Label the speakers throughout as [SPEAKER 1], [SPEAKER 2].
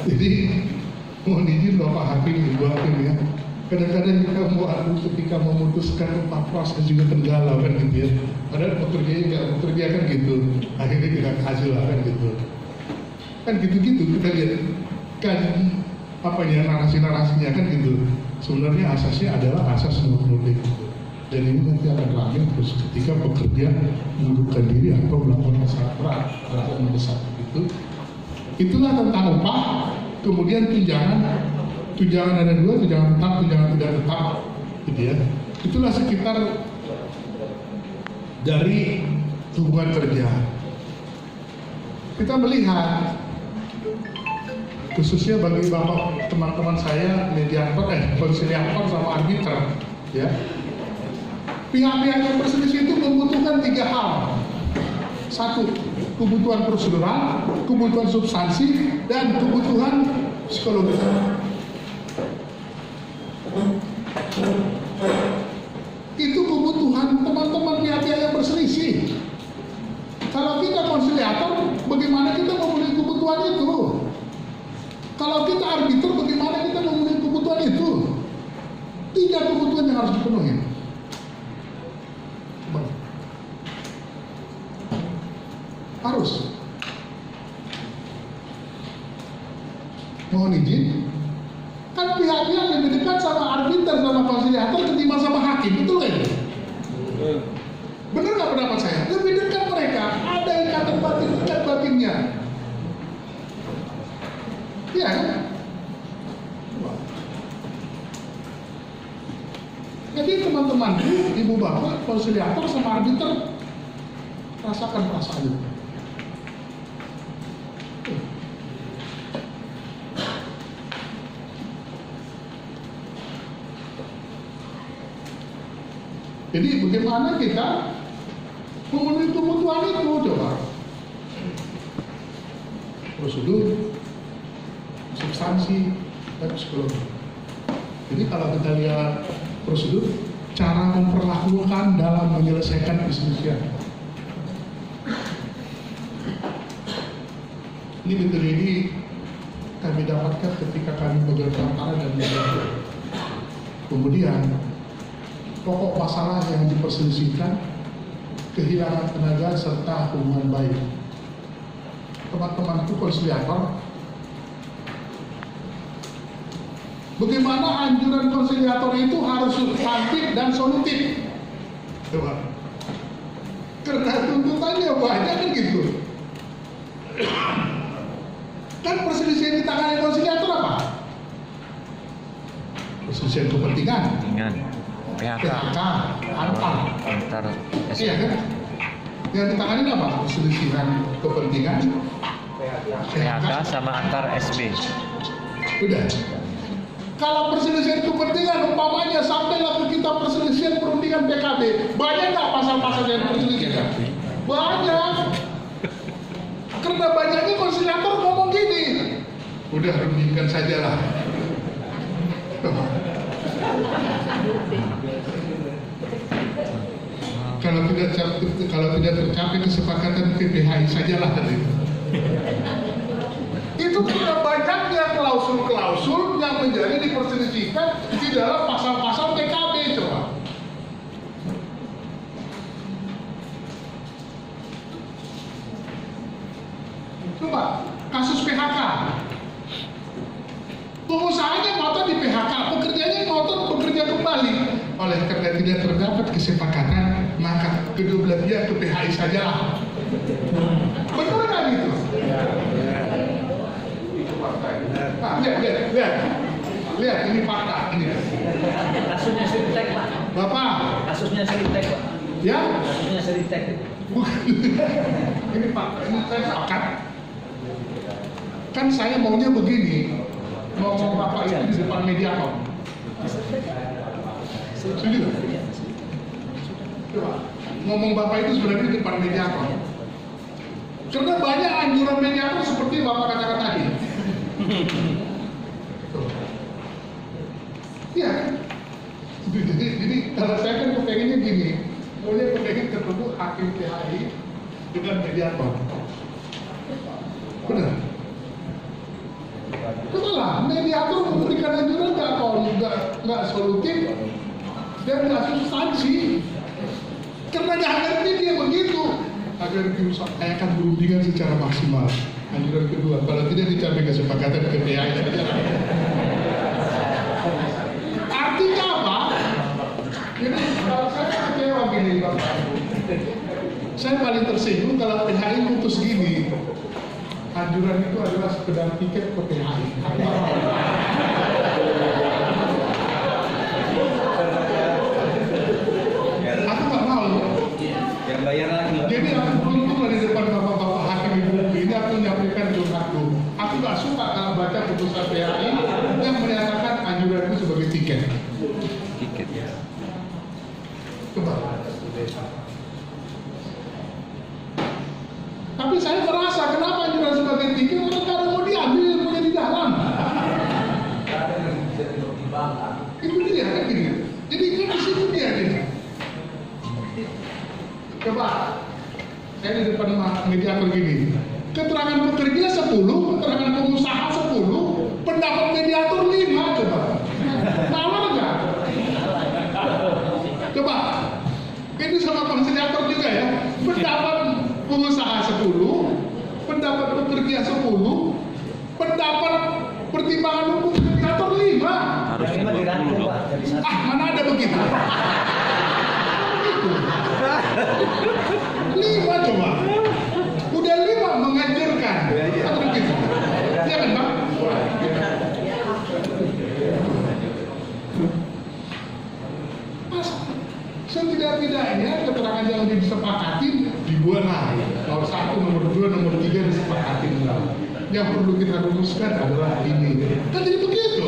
[SPEAKER 1] Jadi mohon izin Bapak Hakim, Ibu Hakim ya. Kadang-kadang kita mau ketika memutuskan proses juga kendala kan gitu ya. Padahal pekerjanya nggak bekerja kan gitu. Akhirnya tidak hasil kan gitu. Kan gitu-gitu kita lihat kan apa ya narasi-narasinya kan gitu. Sebenarnya asasnya adalah asas non-profit gitu. Dan ini nanti akan ramai terus ketika pekerja mengundurkan diri atau melakukan masalah berat atau mendesak itu. Itulah tentang upah. Kemudian tunjangan ada dua, tunjangan tetap, tunjangan tidak tetap, gitu ya. Itulah sekitar dari hubungan kerja. Kita melihat khususnya bagi bapak teman-teman saya mediator, konsiliator sama arbiter, ya. Pihak-pihak yang berselisih itu membutuhkan 3 hal. 1, kebutuhan prosedural, kebutuhan substansi, dan kebutuhan psikologis. Itu kebutuhan teman-teman pihak-pihak yang berselisih. Kalau kita konsiliator, bagaimana kita memenuhi kebutuhan itu? Kalau kita arbiter, bagaimana kita memenuhi kebutuhan itu? 3 kebutuhan yang harus dipenuhi. Harus. Mohon izin, kan pihak-pihak lebih dekat sama arbiter sama konsiliator ketimbang sama hakim, betul kan? Benar nggak pendapat saya? Lebih dekat mereka, ada ikatan batin, ikat batinnya. Iya kan? Jadi teman-teman, ibu bapak, konsiliator sama arbiter rasakan perasaan itu. Jadi bagaimana kita memenuhi kebutuhan itu, coba. Prosedur, substansi, dan psikologi. Jadi kalau kita lihat prosedur, cara memperlakukan dalam menyelesaikan perselisihan. Ini betul ini kami dapatkan ketika kami bekerja perkara dan mediator. Kemudian pokok masalah yang diperselisihkan, kehilangan tenaga serta hubungan baik. Teman-temanku konsiliator, bagaimana anjuran konsiliator itu harus substantif dan solutif. Coba. Karena tuntutannya banyak kan gitu. Kan perselisihan ditangani konsiliator apa? Perselisihan kepentingan. PHK antar iya kan? Yang ditangani apa? Perselisihan kepentingan
[SPEAKER 2] PHK sama antar SB.
[SPEAKER 1] Udah. Kalau perselisihan kepentingan umpamanya sampailah ke kita perselisihan perundingan PKB, banyak nggak pasal-pasal yang perselisihan? Banyak. Karena banyaknya konsiliator ngomong gini, udah rundingkan sajalah. Kalau tidak tercapai kesepakatan PPHI sajalah tadi. Itu karena banyaknya klausul-klausul yang menjadi diperselisihkan di dalam pasal-pasal PKB, coba. Coba kasus PHK. Pengusahanya ngotot di PHK, pekerjanya ngotot bekerja kembali. Oleh karena tidak terdapat kesepakatan, maka kedua belah pihak ke PHI sajalah. Betul nggak gitu? Nah, lihat, ini fakta ini.
[SPEAKER 3] Kasusnya Seritek, Pak.
[SPEAKER 1] Bapak.
[SPEAKER 3] Kasusnya Seritek, Pak.
[SPEAKER 1] Ya?
[SPEAKER 3] Kasusnya Seritek.
[SPEAKER 1] Ini fakta, ini saya sepakat. Kan saya maunya begini, ngomong Bapak itu di depan mediator. Setuju? Coba, ngomong Bapak itu sebenarnya di depan mediator. Karena banyak anjuran mediator seperti Bapak katakan tadi. Iya. Jadi kalau saya kan kepengennya gini, mulai kepengen ketemu hakim PHI dengan mediator. Benar. Kepala mediator memberikan anjuran nggak solutif dan nggak substansi. Karena nggak ngerti dia begitu. Agar diusahakan berundingan secara maksimal. Anjuran kedua, kalau tidak dicapai kesepakatan KPI. Artinya apa? Jadi kalau saya kecewa gini Bapak. Saya paling tersinggung kalau PHI putus gini. Anjuran itu adalah sekedar tiket ke PHI. Aku nggak mau.
[SPEAKER 3] Yang bayar lagi.
[SPEAKER 1] Jadi aku beruntung di depan bapak-bapak hakim ibu ini aku menyampaikan curhatku. Aku nggak suka kalau baca putusan PHI yang menyatakan anjuran itu sebagai tiket.
[SPEAKER 2] Tiket ya.
[SPEAKER 1] Coba. Tapi saya merasa kenapa anjuran sebagai tiket orang kalau mau diambil ilmunya di dalam. Itu dia kan gini. Jadi kan di situ dia nih. Coba. Saya di depan mediator gini. Keterangan pekerja 10, keterangan pengusaha 10, pendapat mediator 5 coba. Nawar enggak? Coba. Ini sama konsilator juga ya. Pendapat pengusaha 10, pendapat pekerja 10, pendapat pertimbangan hukum mediator 5.
[SPEAKER 2] Harusnya
[SPEAKER 3] Yang 5 dirangkum
[SPEAKER 2] 20
[SPEAKER 3] Pak,
[SPEAKER 2] dong.
[SPEAKER 3] jadi 1.
[SPEAKER 1] Ah, mana ada begitu? Begitu. 5 coba. Udah 5 menganjurkan. Atau begitu. Iya kan Bang? Setidak-tidaknya keterangan yang disepakati dibuat lah. Nomor 1, nomor 2, nomor 3 disepakati. Yang perlu kita rumuskan adalah ini. Kan jadi begitu.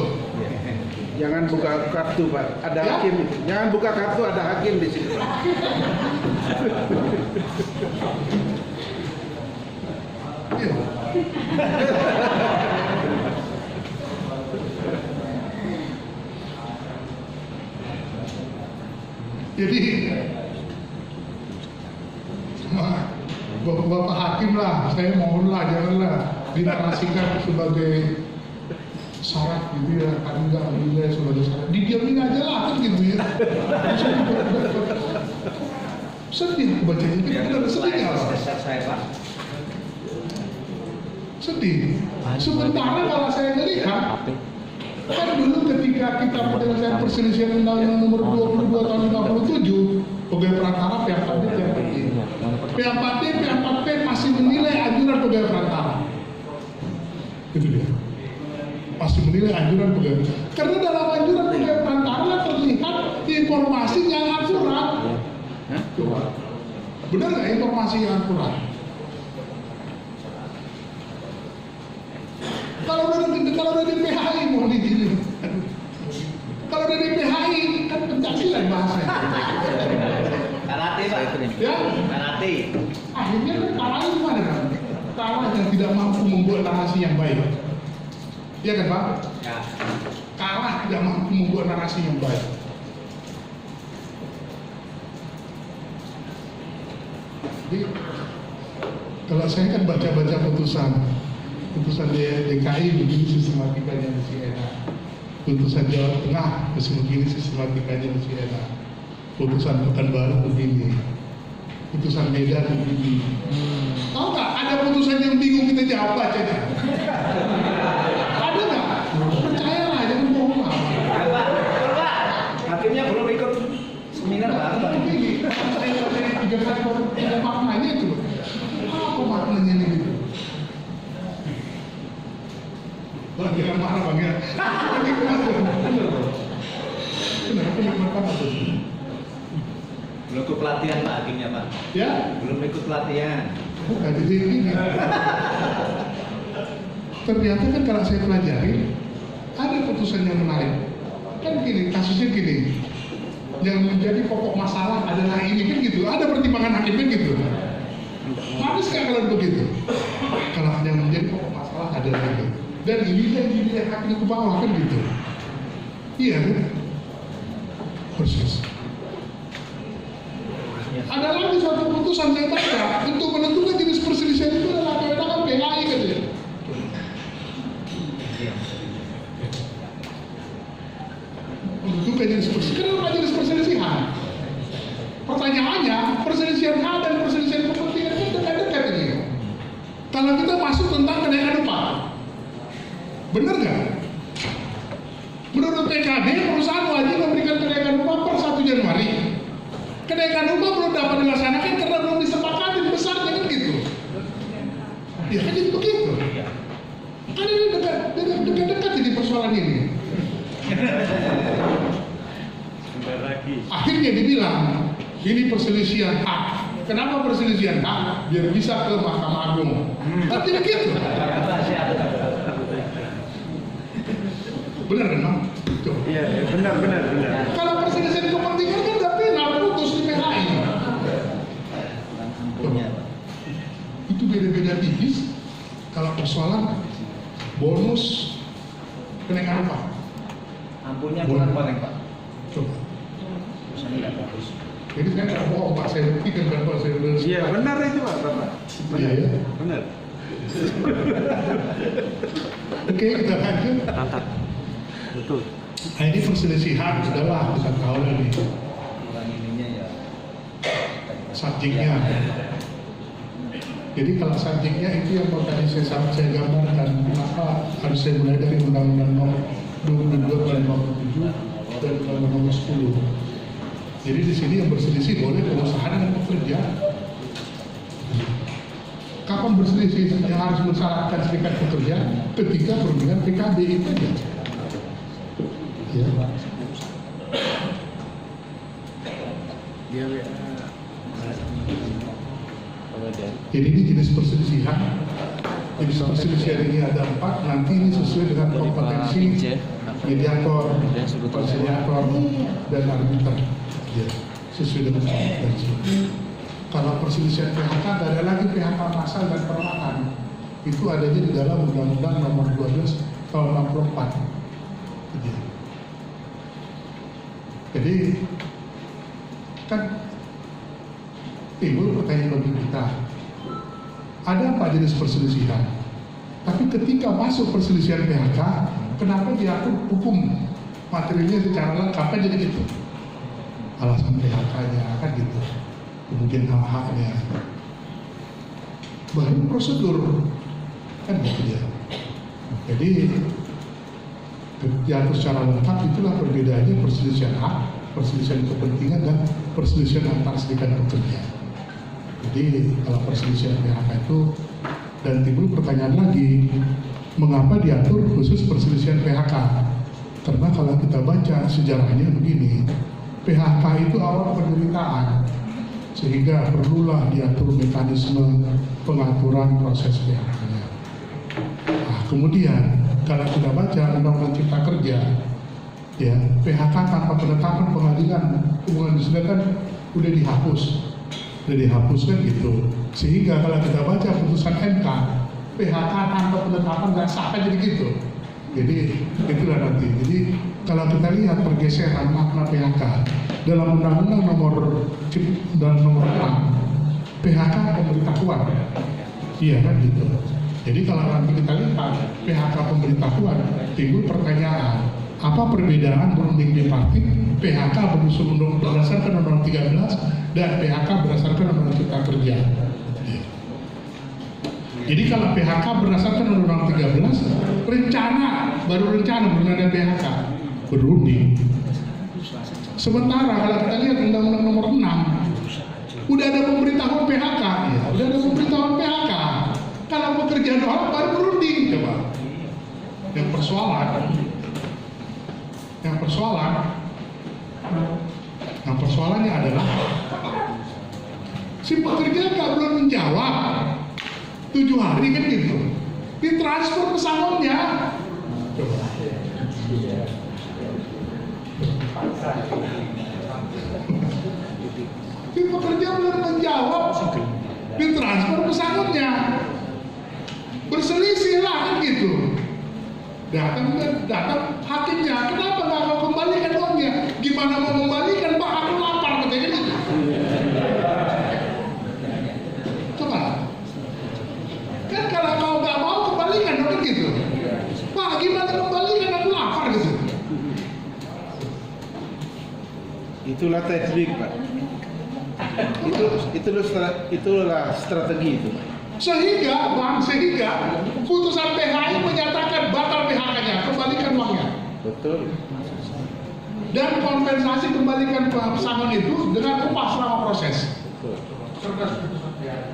[SPEAKER 4] Jangan buka kartu Pak, ada
[SPEAKER 1] Ya?
[SPEAKER 4] hakim. Jangan buka kartu, ada hakim di situ.
[SPEAKER 1] Iya. Jadi sama bapak hakim lah, saya mohonlah janganlah dinarasikan sebagai syarat gitu ya, kan enggak menilai sebagai syarat, didiamin aja lah kan gitu ya. Sedih aku bacanya, itu benar sedih nggak Pak?
[SPEAKER 3] Saya Pak.
[SPEAKER 1] Sedih. Sementara kalau saya melihat kan dulu ketika kita penyelesaian perselisihan undang-undang nomor 22 tahun 57 pegawai perantara P4D P4P masih menilai anjuran pegawai perantara. Itu dia. Masih menilai anjuran pegawai. Karena dalam anjuran pegawai perantara terlihat informasi yang akurat. Coba. Benar nggak informasi yang akurat? Kalau udah di PHI mau digini. Kalau udah di PHI kan Pancasila bahasanya.
[SPEAKER 3] Karate Pak.
[SPEAKER 1] Ya,
[SPEAKER 3] Karate.
[SPEAKER 1] akhirnya kan kalahnya gimana kan? Kalah yang tidak mampu membuat narasi yang baik. Iya kan Pak?
[SPEAKER 3] Ya.
[SPEAKER 1] Kalah tidak mampu membuat narasi yang baik. Jadi kalau saya kan baca-baca putusan DKI begini sistematikanya masih enak. Putusan Jawa Tengah masih begini sistematikanya masih enak. Putusan Pekanbaru begini. Putusan Medan begini. Tahu nggak? Ada putusan yang bingung kita jawab bacanya. Ada nggak? Percayalah, jangan bohong lah.
[SPEAKER 3] Pak, betul Pak. Hakimnya belum ikut seminar Pak.
[SPEAKER 1] Begini, saya dari 3 kali baru ada maknanya itu. Apa maknanya ini? Gitu? Bang, jangan marah Bang ya. Kenapa nikmat banget tuh?
[SPEAKER 3] Belum ikut pelatihan Pak hakimnya Pak.
[SPEAKER 1] Ya?
[SPEAKER 3] Belum ikut pelatihan.
[SPEAKER 1] Bukan, jadi ini. Ternyata kan kalau saya pelajari, ada putusan yang menarik. Kan gini, kasusnya gini. Yang menjadi pokok masalah adalah ini kan gitu. Ada pertimbangan hakimnya gitu. Manis nggak kalau begitu? Kalau yang menjadi pokok masalah adalah itu. Dan ini yang dilihat hakim ke bawah kan gitu. Iya kan? Persis. Ada lagi suatu putusan saya baca untuk menentukan jenis perselisihan itu adalah kewenangan PHI katanya. Kalau kita masuk tentang kenaikan upah, benar nggak? Menurut PKB, perusahaan wajib memberikan kenaikan upah per 1 Januari. Kenaikan upah belum dapat dilaksanakan karena belum disepakati besarnya kan gitu. Ya kan jadi begitu. Kan ini dekat ini persoalan ini. Akhirnya dibilang ini perselisihan hak. Kenapa perselisihan hak? Biar bisa ke Mahkamah Agung. Kan tidak gitu. Benar kan, Bang?
[SPEAKER 4] Iya, benar.
[SPEAKER 1] Kalau perselisihan kepentingan kan nggak final, putus di PHI. Itu beda-beda tipis. Kalau persoalan bonus kenaikan upah.
[SPEAKER 3] Ampunnya kurang paling Pak.
[SPEAKER 1] Coba.
[SPEAKER 3] Perusahaan nggak bagus.
[SPEAKER 1] Jadi saya nggak bohong Pak, saya buktikan kan Pak, saya benar.
[SPEAKER 4] Iya, benar itu Pak, Bapak.
[SPEAKER 1] Iya, ya.
[SPEAKER 4] Benar.
[SPEAKER 1] Oke, kita lanjut.
[SPEAKER 2] Mantap. Betul.
[SPEAKER 1] Nah, ini perselisihan, sudahlah kita tahu lagi
[SPEAKER 3] Kurang ininya ya.
[SPEAKER 1] subjeknya. Jadi kalau subjeknya itu yang mau tadi saya gambarkan, kenapa harus saya mulai dari Undang-Undang Nomor 22 dan Nomor 7 dan Undang-Undang Nomor 10. Jadi di sini yang berselisih boleh pengusaha dan pekerja. Kapan berselisih yang harus mensyaratkan serikat pekerja? Ketika perbedaan PKB itu aja. Ya. Jadi ini jenis perselisihan. Jenis perselisihan ini ada 4. Nanti ini sesuai dengan kompetensi mediator, konsiliator, dan arbiter. Ya, sesuai dengan kompetensi. Kalau perselisihan PHK, ada lagi PHK massal dan perumahan. Itu adanya di dalam Undang-Undang Nomor 12 Tahun 64. Jadi kan timbul pertanyaan bagi kita, ada apa jenis perselisihan? Tapi ketika masuk perselisihan PHK, kenapa diatur hukum materialnya secara lengkap? Kan jadi gitu. Alasan PHK-nya kan gitu. Kemudian hak-haknya. Baru prosedur kan gitu ya. Jadi diatur secara lengkap, itulah perbedaannya perselisihan hak, perselisihan kepentingan, dan perselisihan antar serikat pekerja. Jadi kalau perselisihan PHK itu, dan timbul pertanyaan lagi, mengapa diatur khusus perselisihan PHK? Karena kalau kita baca sejarahnya begini, PHK itu awal penderitaan, sehingga perlulah diatur mekanisme pengaturan proses PHK-nya. Nah, kemudian kalau kita baca Undang-Undang Cipta Kerja, ya PHK tanpa penetapan pengadilan hubungan kerja kan udah dihapus kan gitu. Sehingga kalau kita baca putusan MK, PHK tanpa penetapan nggak sah kan jadi gitu. Jadi itulah nanti. Jadi kalau kita lihat pergeseran makna PHK dalam Undang-Undang Nomor 6, PHK pemberitahuan, iya kan gitu. Jadi kalau nanti kita lihat PHK pemberitahuan, timbul pertanyaan, apa perbedaan berunding bipartit PHK berdasarkan Undang-Undang 13 dan PHK berdasarkan Undang-Undang Cipta Kerja? Jadi kalau PHK berdasarkan Undang-Undang 13, baru rencana ada PHK berunding. Sementara kalau kita lihat Undang-Undang Nomor 6, udah ada pemberitahuan PHK, ya, udah ada pemberitahuan PHK. Kalau pekerjaan orang baru berunding, coba. Yang persoalannya adalah si pekerja nggak belum menjawab 7 hari kan gitu, ditransfer pesangonnya. Coba. Si pekerja belum menjawab, ditransfer pesangonnya. Berselisih lah kan gitu. Datang hakimnya, kenapa nggak mau kembalikan uangnya? Gimana mau kembalikan Pak? Aku lapar katanya gitu. Coba. Kan kalau kau nggak mau kembalikan kan gitu. Pak, gimana kembalikan? Aku lapar gitu.
[SPEAKER 4] Itulah teknik Pak. Itulah strategi itu.
[SPEAKER 1] Sehingga putusan PHI menyatakan batal PHK-nya, kembalikan uangnya.
[SPEAKER 4] Betul.
[SPEAKER 1] Dan kompensasi kembalikan ke pesangon itu dengan upah selama proses.
[SPEAKER 4] Betul.
[SPEAKER 1] Cerdas putusan PHI.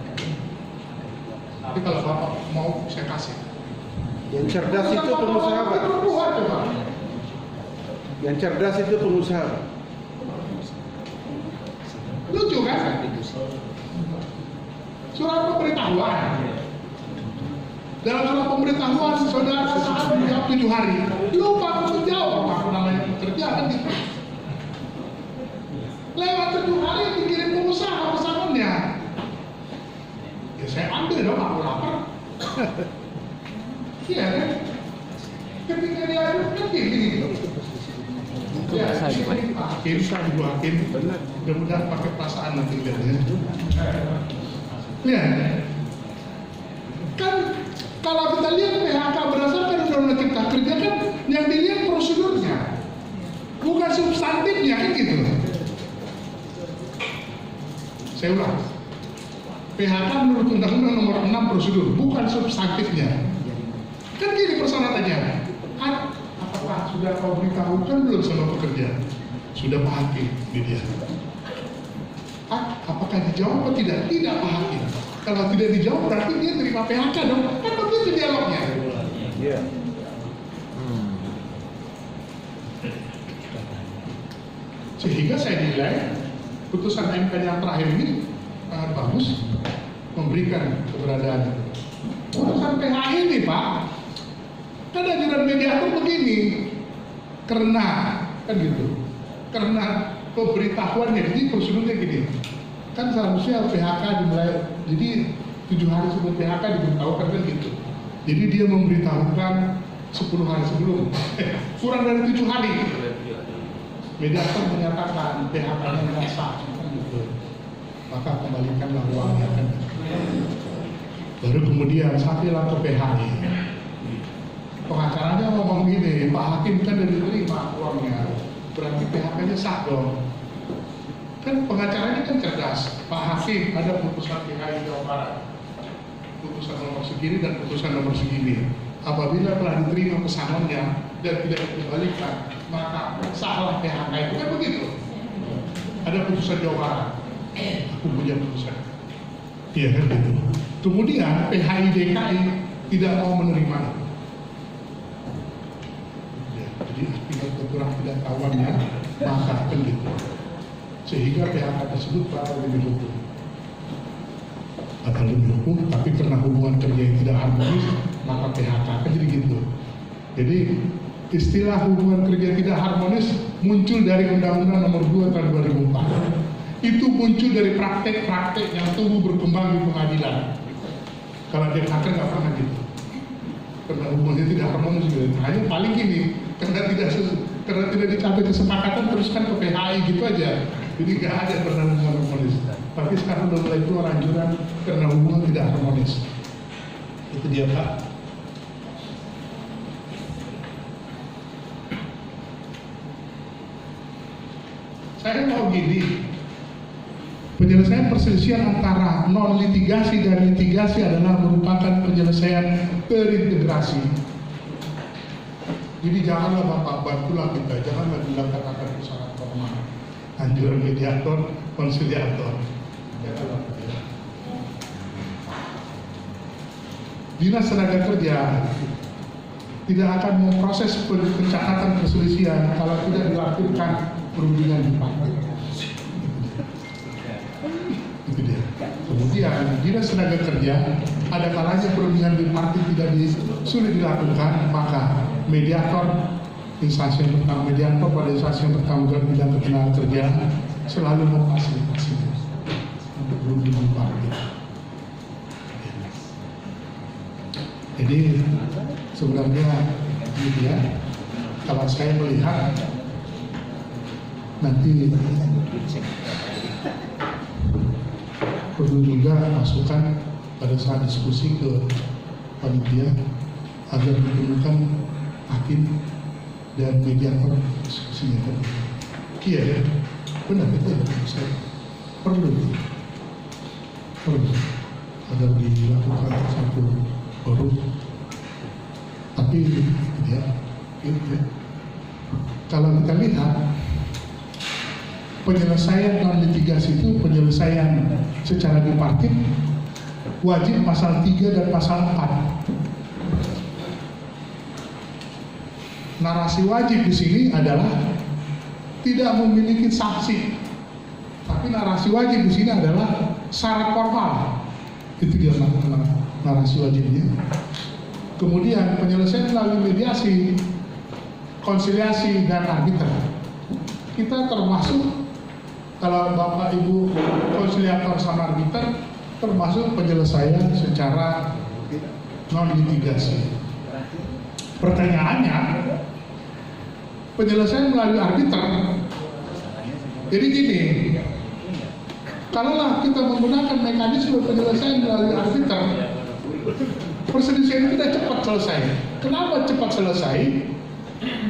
[SPEAKER 1] Tapi kalau Bapak mau saya kasih.
[SPEAKER 4] Yang cerdas itu pengusaha, Pak. Yang cerdas itu pengusaha.
[SPEAKER 1] Lucu kan? Surat pemberitahuan. Dalam surat pemberitahuan saudara saat menjawab 7 hari. Lupa menjawab apa namanya pekerja kan gitu. Lewat 7 hari dikirim pengusaha pesangonnya. Ya saya ambil dong, aku lapar. Iya kan? Ketika dia ada kan gini. Ya, Ibu Hakim, mudah-mudahan pakai perasaan nanti lihatnya. Lihat, kan kalau kita lihat PHK berdasarkan Undang-Undang Cipta Kerja kan yang dilihat prosedurnya, bukan substantifnya kan gitu. Saya ulang, PHK menurut Undang-Undang Nomor 6 prosedur, bukan substantifnya. Kan gini persyaratannya, apakah sudah kau beritahukan belum sama pekerja? Sudah Pak Hakim, dia. Apakah dijawab atau tidak? Tidak Pak Hakim. Kalau tidak dijawab berarti dia terima PHK dong. Kan begitu dialognya.
[SPEAKER 4] Iya.
[SPEAKER 1] Sehingga saya nilai putusan MK yang terakhir ini sangat bagus memberikan keberadaan. Putusan PHI ini Pak, kan ajudan mediator begini, karena kan gitu, karena pemberitahuannya, jadi prosedurnya gini, kan seharusnya PHK dimulai, jadi 7 hari sebelum PHK diberitahukan kan gitu, jadi dia memberitahukan 10 hari sebelum, kurang dari 7 hari, mediator menyatakan PHK-nya tidak sah, kan gitu, maka kembalikanlah uangnya kan. Baru kemudian sampailah ke PHI. Pengacaranya ngomong gini, Pak Hakim kan udah diterima uangnya, berarti PHK-nya sah dong. Kan pengacaranya kan cerdas, Pak Hakim ada putusan PHI Jawa Barat, putusan nomor segini dan putusan nomor segini. Apabila telah diterima pesangonnya dan tidak dikembalikan, maka sahlah PHK itu kan begitu. Ada putusan Jawa Barat, aku punya putusan. Iya kan gitu. Kemudian PHI DKI tidak mau menerima itu. Jadi akibat kekurang tidak tahuannya maka akan gitu. Sehingga PHK tersebut batal demi hukum. Batal demi hukum, tapi karena hubungan kerja yang tidak harmonis maka PHK kan jadi gitu. Jadi istilah hubungan kerja tidak harmonis muncul dari Undang-Undang Nomor 2 Tahun 2004. Itu muncul dari praktek-praktek yang tumbuh berkembang di pengadilan. Kalau dia hacker nggak pernah gitu, karena hubungannya tidak harmonis gitu. Hanya paling gini, karena tidak dicapai kesepakatan teruskan ke PHI gitu aja. Jadi nggak ada pernah hubungan harmonis. Tapi sekarang udah mulai keluar anjuran karena hubungan tidak harmonis. Itu dia Pak. Saya mau gini. Penyelesaian perselisihan antara non-litigasi dan litigasi adalah merupakan penyelesaian terintegrasi. Jadi janganlah Bapak, bantulah kita, janganlah bilang kata-kata syarat formal. Anjuran mediator, konsiliator. Dinas Tenaga Kerja tidak akan memproses pencatatan perselisihan kalau tidak dilakukan perundingan di partai. Itu dia. Kemudian Dinas Tenaga Kerja ada kalanya perundingan di partai tidak sulit dilakukan, maka mediator instansi yang bertanggung mediator pada instansi yang bertanggung jawab bidang ketenaga kerja selalu memfasilitasi untuk perundingan di partai. Jadi sebenarnya ini dia, kalau saya melihat nanti perlu juga masukan pada saat diskusi ke panitia agar ditemukan hakim dan mediator diskusinya. Iya ya, benar itu ya, saya perlu. agar dilakukan satu forum. Tapi ya, kalau kita lihat penyelesaian non litigasi itu penyelesaian secara bipartit wajib pasal 3 dan pasal 4. Narasi wajib di sini adalah tidak memiliki saksi, tapi narasi wajib di sini adalah syarat formal. Itu dia narasi wajibnya. Kemudian penyelesaian melalui mediasi, konsiliasi dan arbiter. Kita termasuk kalau Bapak Ibu konsiliator sama arbiter termasuk penyelesaian secara non litigasi. Pertanyaannya, penyelesaian melalui arbiter. Jadi gini, kalaulah kita menggunakan mekanisme penyelesaian melalui arbiter, perselisihan itu sudah cepat selesai. Kenapa cepat selesai?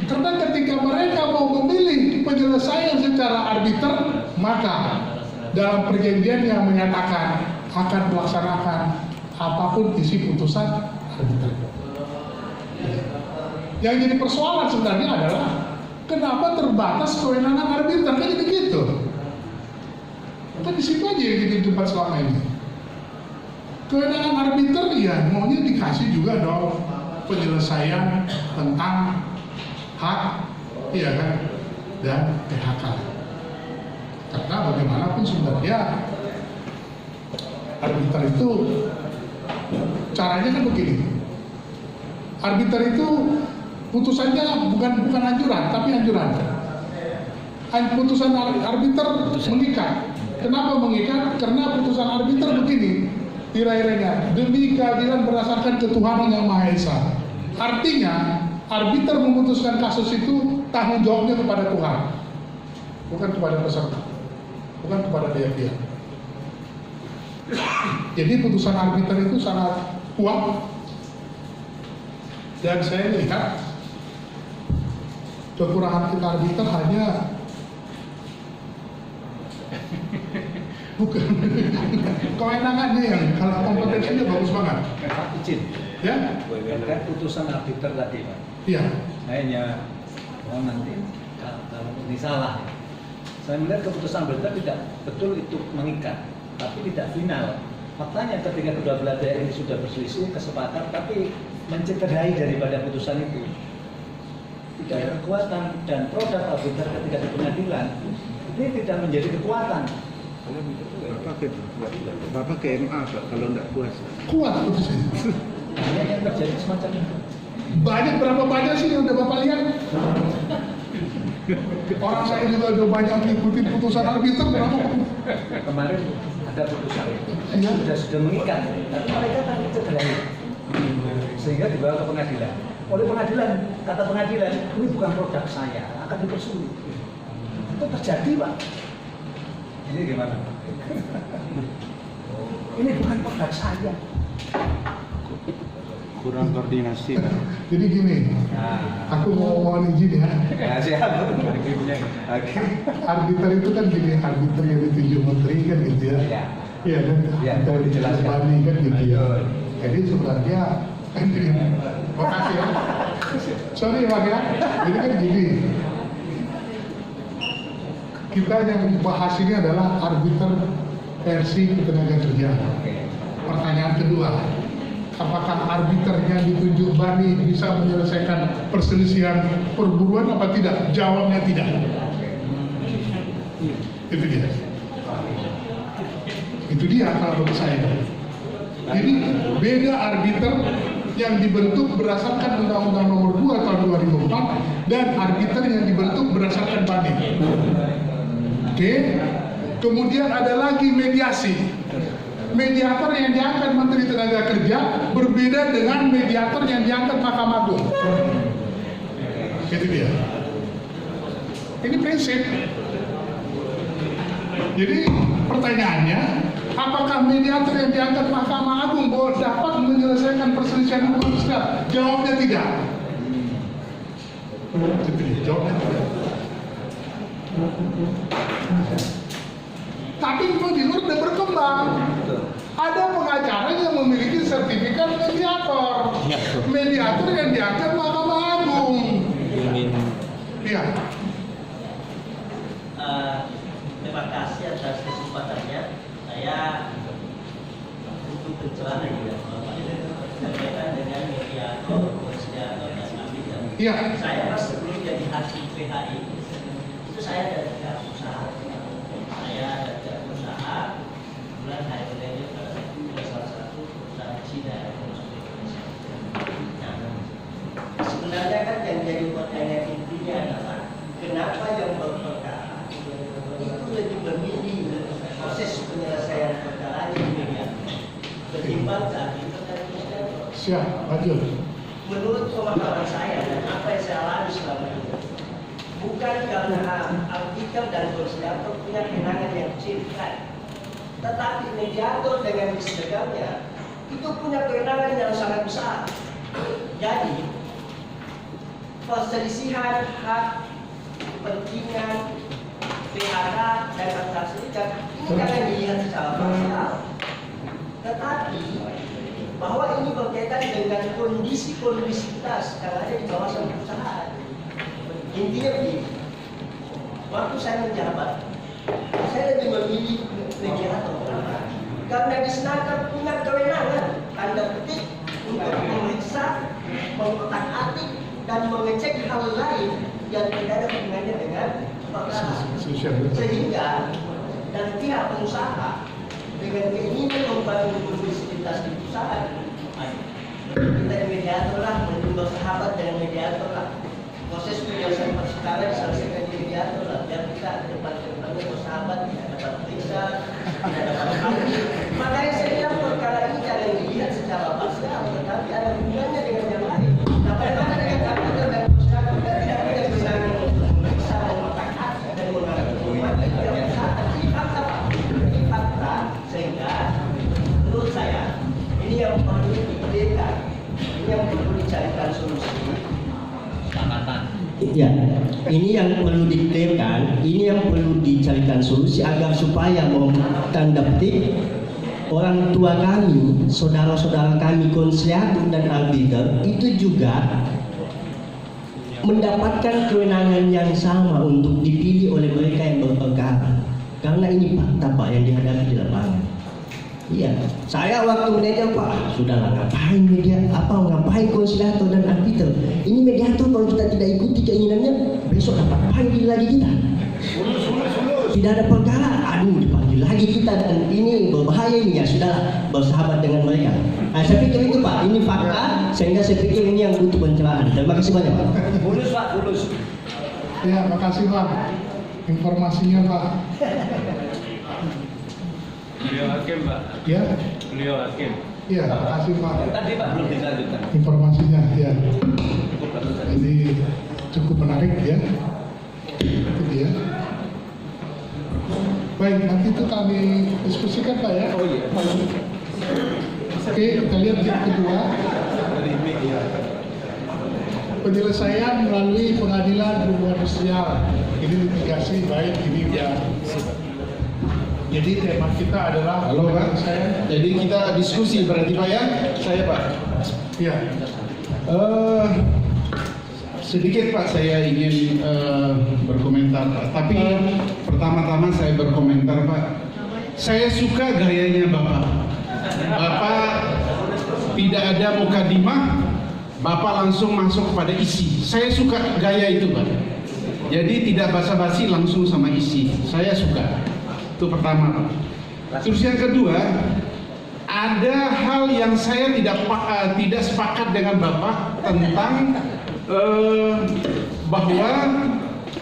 [SPEAKER 1] Karena ketika mereka mau memilih penyelesaian secara arbiter, maka dalam perjanjian yang menyatakan akan melaksanakan apapun isi putusan arbiter. Yang jadi persoalan sebenarnya adalah kenapa terbatas kewenangan arbiter, kan jadi gitu. Kan di situ aja yang jadi debat selama ini. Kewenangan arbiter ya maunya dikasih juga dong penyelesaian tentang hak, iya kan, dan PHK. Karena bagaimanapun sebenarnya arbiter itu caranya kan begini. Arbiter itu putusannya bukan anjuran, tapi anjuran. Putusan arbiter mengikat. Kenapa mengikat? Karena putusan arbiter begini, tirainya demi keadilan berdasarkan ketuhanan yang Maha Esa. Artinya, arbiter memutuskan kasus itu tanggung jawabnya kepada Tuhan, bukan kepada peserta, bukan kepada dia. Jadi putusan arbiter itu sangat kuat, dan saya lihat kekurangan kita arbiter hanya bukan kewenangannya yang, kalau kompetensinya bagus banget.
[SPEAKER 3] Pak izin.
[SPEAKER 1] Ya?
[SPEAKER 3] Kan putusan arbiter tadi Pak.
[SPEAKER 1] Iya.
[SPEAKER 3] Hanya nanti kalau ini salah. Saya melihat keputusan arbiter tidak betul itu mengikat, tapi tidak final. Faktanya ketika kedua belah pihak ini sudah berselisih, kesepakat, tapi mencederai daripada putusan itu. Tidak ada kekuatan, dan produk arbiter ketika di pengadilan ini tidak menjadi kekuatan.
[SPEAKER 4] Bapak ke MA Pak, kalau tidak puas.
[SPEAKER 1] Kuat putusannya.
[SPEAKER 3] Hanya yang terjadi semacam itu.
[SPEAKER 1] Berapa banyak sih yang udah Bapak lihat? Orang saya juga udah banyak ngikutin putusan arbiter berapa?
[SPEAKER 3] Kemarin ada putusan itu,
[SPEAKER 1] Iya.
[SPEAKER 3] sudah mengikat, tapi mereka kan cederai, sehingga dibawa ke pengadilan. Oleh pengadilan, kata pengadilan, ini bukan produk saya, akan dipersulit. Itu terjadi Pak. Ini gimana? Ini bukan produk saya.
[SPEAKER 4] Kurang koordinasi Pak.
[SPEAKER 1] Jadi gini, aku mau izin ya.
[SPEAKER 3] Ya siap.
[SPEAKER 1] Arbiter itu kan gini, arbiter yang ditunjuk menteri kan gitu ya.
[SPEAKER 3] Ya.
[SPEAKER 1] Iya kan,
[SPEAKER 3] Ya,
[SPEAKER 1] arbiter yang
[SPEAKER 3] dijelaskan.
[SPEAKER 1] Bani kan gitu ya.
[SPEAKER 3] Betul.
[SPEAKER 1] Jadi sebenarnya kan gini, makasih ya. Sorry Pak ya, jadi kan gini. Kita yang bahas ini adalah arbiter versi ketenaga kerjaan. Pertanyaan kedua, apakah arbiter yang ditunjuk Bani bisa menyelesaikan perselisihan perburuan apa tidak? Jawabnya tidak. Itu dia. Itu dia kalau menurut saya. Jadi beda arbiter yang dibentuk berdasarkan Undang-Undang Nomor 2 Tahun 2004 dan arbiter yang dibentuk berdasarkan Bani. Oke. Kemudian ada lagi mediasi. Mediator yang diangkat Menteri Tenaga Kerja berbeda dengan mediator yang diangkat Mahkamah Agung. Itu dia. Ini prinsip. Jadi pertanyaannya, apakah mediator yang diangkat Mahkamah Agung dapat menyelesaikan perselisihan hukum sosial? Jawabnya tidak. Jawabnya tidak. Tapi memang di luar udah berkembang. Ada pengacara yang memiliki sertifikat mediator. Mediator yang diangkat Mahkamah Agung. Iya.
[SPEAKER 5] Terima kasih atas kesempatannya. Saya untuk pencerahan ya, berkaitan dengan mediator, konsilator dan arbiter.
[SPEAKER 1] Iya.
[SPEAKER 5] Saya sebelum jadi hakim PHI itu saya dari pihak usaha. Saya dari pihak usaha, kemudian saya berada pada salah satu perusahaan Cina yang masuk ke Indonesia. Nah, sebenarnya kan yang jadi pertanyaan intinya adalah kenapa yang berperkara itu lebih memilih proses penyelesaian perkara di media ketimbang tadi pertanyaan.
[SPEAKER 1] Siap, lanjut.
[SPEAKER 5] Menurut pemahaman saya dan apa yang saya alami selama ini, bukan karena arbiter dan konsilator punya kewenangan yang signifikan, tetapi mediator dengan disegangnya itu punya kewenangan yang sangat besar. Jadi perselisihan hak, kepentingan, PHK dan antar serikat ini jangan dilihat secara parsial, tetapi bahwa ini berkaitan dengan kondisi-kondisitas yang ada di kawasan perusahaan. Intinya begini, waktu saya menjabat, saya lebih memilih mediator karena di sana punya kewenangan tanda petik untuk memeriksa, mengotak-atik dan mengecek hal lain yang tidak ada hubungannya dengan perkara. Sehingga dan pihak pengusaha dengan keinginan membangun kondisivitas di perusahaan, kita mediator lah, bersahabat dengan mediator lah. Proses penyelesaian perkara diselesaikan di mediator lah, biar kita depan-depannya bersahabat, tidak dapat periksa, tidak dapat kami. Makanya saya bilang perkara ini jangan dilihat secara parsial, tetapi ada hubungannya dengan yang lain. Nah, bagaimana dengan arbiter dan konsilator kita tidak punya kewenangan untuk memeriksa, mengotak-atik dan mengambil ini fakta, ini fakta. Sehingga menurut saya ini yang perlu dipikirkan, ini yang perlu dicarikan solusi. Ya, ini yang perlu dipikirkan, ini yang perlu dicarikan solusi agar supaya tanda petik orang tua kami, saudara-saudara kami konsilator dan arbiter itu juga mendapatkan kewenangan yang sama untuk dipilih oleh mereka yang berperkara. Karena ini fakta Pak yang dihadapi di lapangan. Iya, saya waktu mendengar Pak, sudahlah ngapain ngapain konsilator dan arbiter? Ini mediator kalau kita tidak ikuti keinginannya, besok dapat panggil lagi kita. Tidak ada perkara, aduh dipanggil lagi kita dan ini berbahaya ini ya, sudahlah bersahabat dengan mereka. Nah, saya pikir itu Pak, ini fakta, sehingga saya pikir ini yang butuh pencerahan. Terima kasih banyak Pak.
[SPEAKER 3] Bulus Pak, bulus.
[SPEAKER 1] Ya, makasih Pak. Informasinya Pak.
[SPEAKER 2] Beliau hakim, Pak.
[SPEAKER 1] Ya,
[SPEAKER 2] Beliau hakim.
[SPEAKER 1] iya, makasih Pak.
[SPEAKER 3] Tadi Pak belum dilanjutkan.
[SPEAKER 1] Informasinya ya.
[SPEAKER 3] Cukup bagus tadi.
[SPEAKER 1] Jadi cukup menarik ya. Itu dia. Baik, nanti itu kami diskusikan Pak ya.
[SPEAKER 3] Oh iya.
[SPEAKER 1] Oke, kita lihat yang kedua. Penyelesaian melalui pengadilan hubungan sosial. Ini litigasi baik ini ya. Jadi tema kita adalah
[SPEAKER 6] Halo Pak, jadi kita diskusi berarti Pak ya? Saya Pak.
[SPEAKER 1] ya.
[SPEAKER 6] Sedikit Pak saya ingin berkomentar Pak. Tapi pertama-tama saya berkomentar Pak. Saya suka gayanya Bapak. Bapak tidak ada mukadimah, Bapak langsung masuk pada isi. Saya suka gaya itu Pak. Jadi tidak basa-basi langsung sama isi. Saya suka. Itu pertama Pak. Terus yang kedua, ada hal yang saya tidak sepakat dengan Bapak tentang bahwa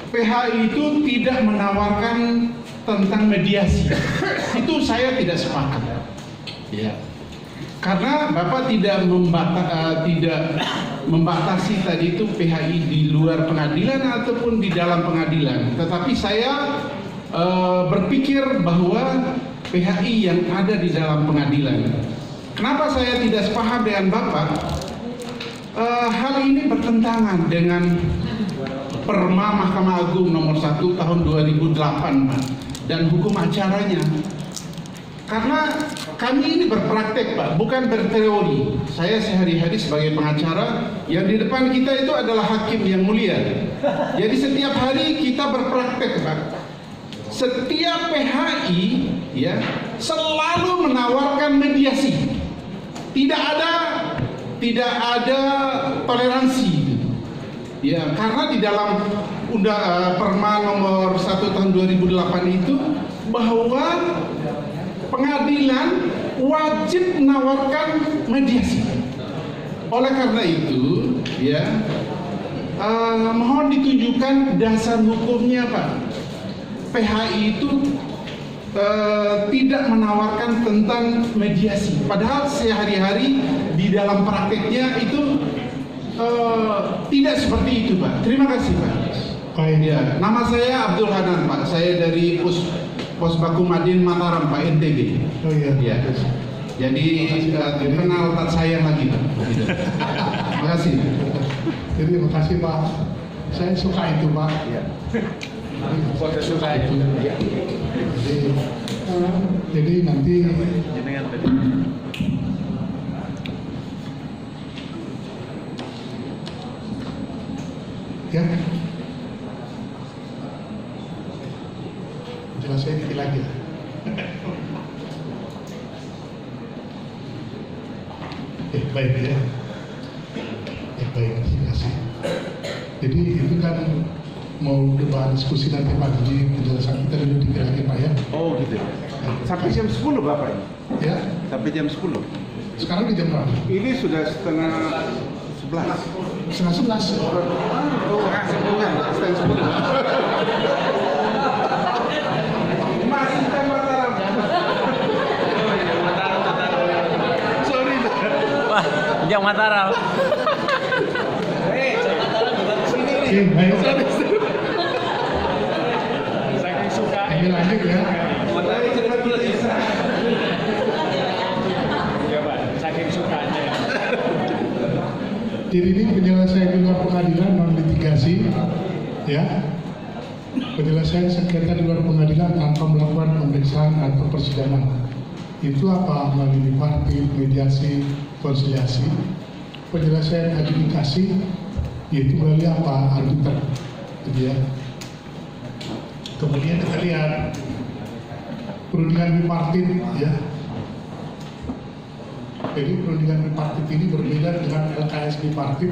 [SPEAKER 6] PHI itu tidak menawarkan tentang mediasi. Itu saya tidak sepakat. Ya. Karena Bapak tidak membatasi tadi itu PHI di luar pengadilan ataupun di dalam pengadilan. Tetapi saya berpikir bahwa PHI yang ada di dalam pengadilan. Kenapa saya tidak sepaham dengan Bapak? Hal ini bertentangan dengan Perma Mahkamah Agung nomor 1 tahun 2008 Pak, dan hukum acaranya. karena kami ini berpraktek Pak, bukan berteori. Saya sehari-hari sebagai pengacara, yang di depan kita itu adalah hakim yang mulia. Jadi setiap hari kita berpraktek Pak. Setiap PHI ya selalu menawarkan mediasi. Tidak ada toleransi. Ya, karena di dalam Perma nomor 1 tahun 2008 itu bahwa pengadilan wajib menawarkan mediasi. Oleh karena itu, ya, mohon ditunjukkan dasar hukumnya Pak. PHI itu tidak menawarkan tentang mediasi. Padahal sehari-hari di dalam prakteknya itu tidak seperti itu Pak. Terima kasih Pak.
[SPEAKER 1] Baik.
[SPEAKER 6] Ya, nama saya Abdul Hanan Pak. Saya dari Pusbaku Madin Mataram Pak, NTB.
[SPEAKER 1] Oh iya.
[SPEAKER 6] Ya. Jadi kenal tak sayang lagi Pak. Gitu. Terima kasih.
[SPEAKER 1] Jadi makasih Pak. Saya suka itu Pak.
[SPEAKER 6] Ya.
[SPEAKER 2] Foto suka itu.
[SPEAKER 1] Jadi nanti
[SPEAKER 2] Jenengan tadi.
[SPEAKER 1] ya jelas saya dikit lagi. Baik ya. Baik, terima kasih. Jadi itu kan mau debat diskusi nanti pagi, penjelasan kita dulu dikit lagi Pak ya.
[SPEAKER 4] Oh gitu. Sampai jam 10 Bapak ini?
[SPEAKER 1] Ya,
[SPEAKER 4] Sampai jam 10?
[SPEAKER 1] sekarang di jam berapa?
[SPEAKER 4] Ini sudah setengah 11.
[SPEAKER 1] Setengah 11.
[SPEAKER 4] Oh, setengah 10. Masih kan Mataram. Sorry.
[SPEAKER 2] Wah, yang Mataram.
[SPEAKER 1] Oke, baik.
[SPEAKER 2] Saking suka.
[SPEAKER 1] Ini lanjut ya.
[SPEAKER 2] Ya Pak, saking sukanya.
[SPEAKER 1] Jadi ini penyelesaian di luar pengadilan non litigasi, ya. Penyelesaian sengketa di luar pengadilan tanpa melakukan pemeriksaan atau persidangan. Itu apa? Melalui partit, mediasi, konsiliasi. Penyelesaian adjudikasi yaitu melalui apa? Arbiter, gitu ya. Kemudian kita lihat perundingan bipartit, ya. Jadi perundingan bipartit ini berbeda dengan LKS bipartit,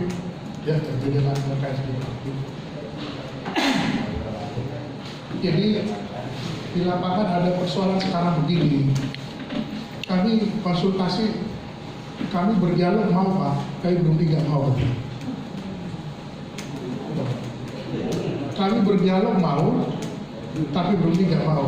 [SPEAKER 1] ya, berbeda dengan LKS bipartit. Jadi di lapangan ada persoalan sekarang begini. Kami konsultasi, kami berdialog mau Pak, kami belum tidak mau. Kami berdialog mau, tapi belum tidak mau.